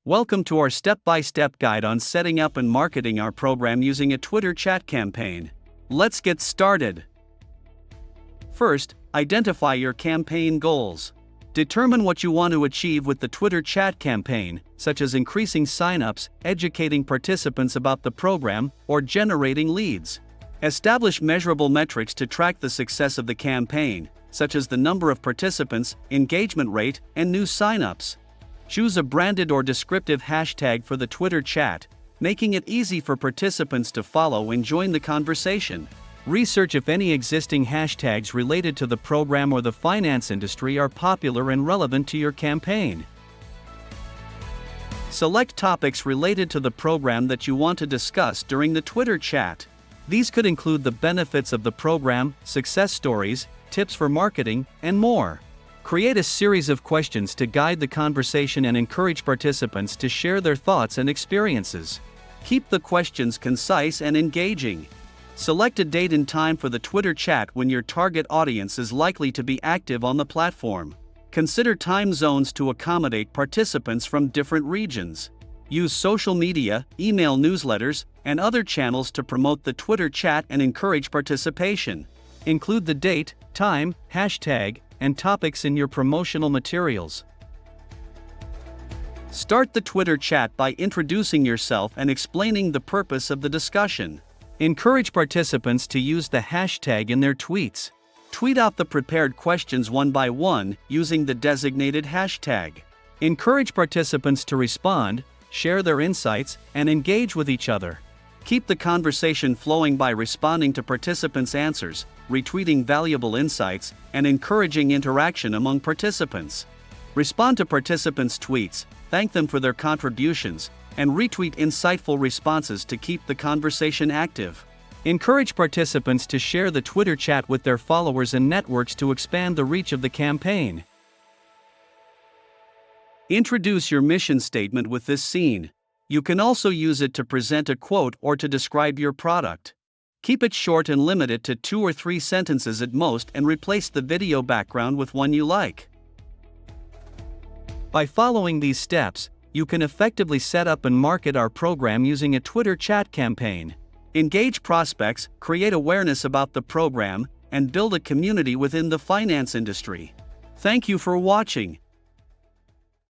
Welcome to our step-by-step guide on setting up and marketing our program using a Twitter chat campaign. Let's get started. First, identify your campaign goals. Determine what you want to achieve with the Twitter chat campaign, such as increasing signups, educating participants about the program, or generating leads. Establish measurable metrics to track the success of the campaign, such as the number of participants, engagement rate, and new signups. Choose a branded or descriptive hashtag for the Twitter chat, making it easy for participants to follow and join the conversation. Research if any existing hashtags related to the program or the finance industry are popular and relevant to your campaign. Select topics related to the program that you want to discuss during the Twitter chat. These could include the benefits of the program, success stories, tips for marketing, and more. Create a series of questions to guide the conversation and encourage participants to share their thoughts and experiences. Keep the questions concise and engaging. Select a date and time for the Twitter chat when your target audience is likely to be active on the platform. Consider time zones to accommodate participants from different regions. Use social media, email newsletters, and other channels to promote the Twitter chat and encourage participation. Include the date, time, hashtag, and topics in your promotional materials. Start the Twitter chat by introducing yourself and explaining the purpose of the discussion. Encourage participants to use the hashtag in their tweets. Tweet out the prepared questions one by one using the designated hashtag. Encourage participants to respond, share their insights, and engage with each other. Keep the conversation flowing by responding to participants' answers, retweeting valuable insights, and encouraging interaction among participants. Respond to participants' tweets, thank them for their contributions, and retweet insightful responses to keep the conversation active. Encourage participants to share the Twitter chat with their followers and networks to expand the reach of the campaign. Introduce your mission statement with this scene. You can also use it to present a quote or to describe your product. Keep it short and limit it to 2 or 3 sentences at most and replace the video background with one you like. By following these steps, you can effectively set up and market our program using a Twitter chat campaign. Engage prospects, create awareness about the program, and build a community within the finance industry. Thank you for watching.